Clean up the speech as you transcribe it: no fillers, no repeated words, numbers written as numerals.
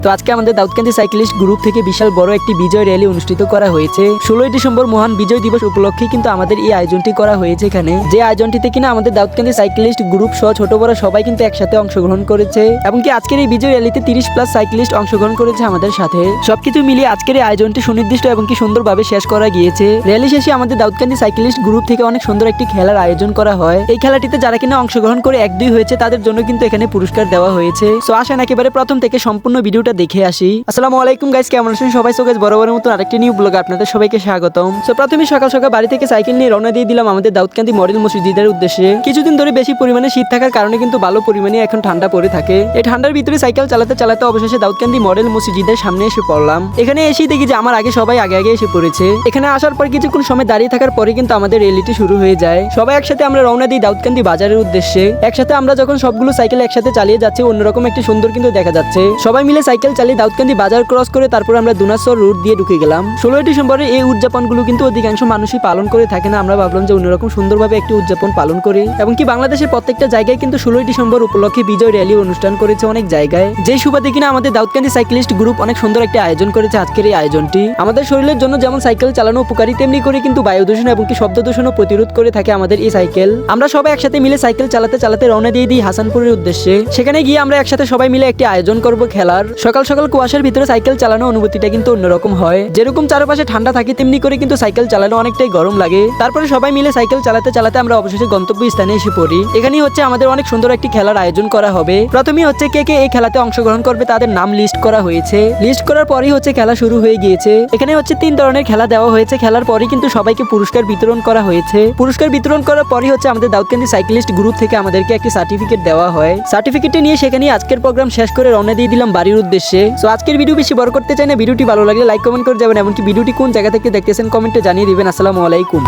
তো আজকে আমাদের দাউদকান্দি সাইক্লিস্ট গ্রুপ থেকে বিশাল বড় একটি বিজয় র্যালি অনুষ্ঠিত করা হয়েছে। 16 ডিসেম্বর মহান বিজয় দিবস উপলক্ষে কিন্তু আমাদের এই আয়োজনটি করা হয়েছে এখানে, যে আয়োজনটিতে কিনা আমাদের দাউদকান্দি সাইক্লিস্ট গ্রুপ সহ ছোট বড় সবাই কিন্তু একসাথে অংশগ্রহণ করেছে এবং কি আজকের এই বিজয় র্যালিতে 30+ সাইক্লিস্ট অংশগ্রহণ করেছে আমাদের সাথে। সবকিছু মিলিয়ে আজকের এই আয়োজনটি সুনির্দিষ্ট এবং কি সুন্দরভাবে শেষ করা গিয়েছে। র্যালি শেষে আমাদের দাউদকান্দি সাইক্লিস্ট গ্রুপ থেকে অনেক সুন্দর একটি খেলার আয়োজন করা হয়। এই খেলাটিতে যারা কিনা অংশগ্রহণ করে 1-2 হয়েছে তাদের জন্য কিন্তু এখানে পুরস্কার দেওয়া হয়েছে। সো আসেন একেবারে প্রথম থেকে সম্পূর্ণ ভিডিওটা দেখে আসি। আসসালামু আলাইকুম গাইস, কেমন আছেন সবাই? সো গাইস বরাবরের মতো আরেকটি নিউ ব্লগে আপনাদের সবাইকে স্বাগতম। সো প্রথমে সকাল সকাল বাড়ি থেকে সাইকেল নিয়ে রওনা দিয়ে দিলাম আমাদের দাউদকান্দি মডেল মসজিদের উদ্দেশ্যে। কিছুদিন ধরে বেশি পরিমাণে শীত থাকার কারণে কিন্তু ভালো পরিমাণে এখন ঠান্ডা পড়ে থাকে। এই ঠান্ডার ভিতরে সাইকেল চালাতে চালাতে অবশেষে দাউদকান্দি মডেল মসজিদের সামনে এসে পড়লাম। এখানে এসেই দেখি যে আমার আগে সবাই আগে এসে পড়েছে। এখানে আসার পর কিছুক্ষণ সময় দাঁড়িয়ে থাকার পরে কিন্তু আমাদের র্যালিটি শুরু হয়ে যায়। সবাই একসাথে আমরা রওনা দিই দাউদকান্দি বাজারের উদ্দেশ্যে। একসাথে আমরা যখন সবগুলো সাইকেল একসাথে চালিয়ে যাচ্ছি অন্যরকম একটি সুন্দর কিন্তু দেখা যাচ্ছে। সবাই মিলে সাইকেল চালিয়ে দাউদকান্দি বাজার ক্রস করে তারপর আমরা দুনাসর রোড দিয়ে ঢুকে গেলাম। 16 ডিসেম্বরের এই উদযাপনগুলো কিন্তু অধিকাংশ মানুষই পালন করে থাকে না। আমরা ভাবলাম যে অন্যরকম সুন্দরভাবে একটি উদযাপন পালন করি এবং কি বাংলাদেশের প্রত্যেকটা জায়গায় কিন্তু 16 ডিসেম্বর উপলক্ষে বিজয় র্যালি অনুষ্ঠান করেছে অনেক জায়গায়। যে সুবাদে কিনা আমাদের দাউদকান্দি সাইক্লিস্ট গ্রুপ অনেক সুন্দর একটি আয়োজন করেছে আজকের এই আয়োজনটি। আমাদের শরীরের জন্য যেমন সাইকেল চালানো উপকারী, তেমনি করে কিন্তু বায়ু দূষণ এবং কি শব্দ দূষণও প্রতিরোধ করে থাকে আমাদের এই সাইকেল। আমরা সবাই একসাথে মিলে সাইকেল চালাতে চালাতে রওনা দিয়ে দিই হাসানপুরের উদ্দেশ্যে। সেখানে গিয়ে আমরা একসাথে সবাই মিলে একটি আয়োজন করব খেলার। সকাল সকাল কুয়াশার ভিতরে সাইকেল চালানো অনুভূতিটা কিন্তু অন্যরকম হয়। যেরকম চারপাশে ঠান্ডা থাকে তেমনি করে কিন্তু সাইকেল চালানো অনেকটাই গরম লাগে। তারপরে সবাই মিলে সাইকেল চালাতে চালাতে আমরা অবশেষে গন্তব্য স্থানে এসে পড়ি। এখানেই হচ্ছে আমাদের অনেক সুন্দর একটি খেলার আয়োজন করা হবে। প্রথমেই হচ্ছে কে কে এই খেলাতে অংশগ্রহণ করবে তাদের নাম লিস্ট করা হয়েছে। লিস্ট করার পরেই হচ্ছে খেলা শুরু হয়ে গিয়েছে। এখানে হচ্ছে 3 ধরনের খেলা দেওয়া হয়েছে। খেলার পরেই কিন্তু সবাইকে পুরস্কার বিতরণ করা হয়েছে। পুরস্কার বিতরণ করার পরই হচ্ছে আমাদের দাউদকান্দি সাইক্লিস্ট গ্রুপ থেকে আমাদেরকে একটি সার্টিফিকেট দেওয়া হয়। সার্টিফিকেটটি নিয়ে সেখানে আজকের প্রোগ্রাম শেষ করে রওনা দিয়ে দিলাম বাড়ির উদ্দেশ্যে। সো আজকের ভিডিও বেশি বড় করতে চাই না, ভিডিওটি ভালো লাগলে লাইক কমেন্ট করে যাবেন, এমনকি ভিডিওটি কোন জায়গা থেকে দেখতেছেন কমেন্টে জানিয়ে দিবেন। আসসালামু আলাইকুম।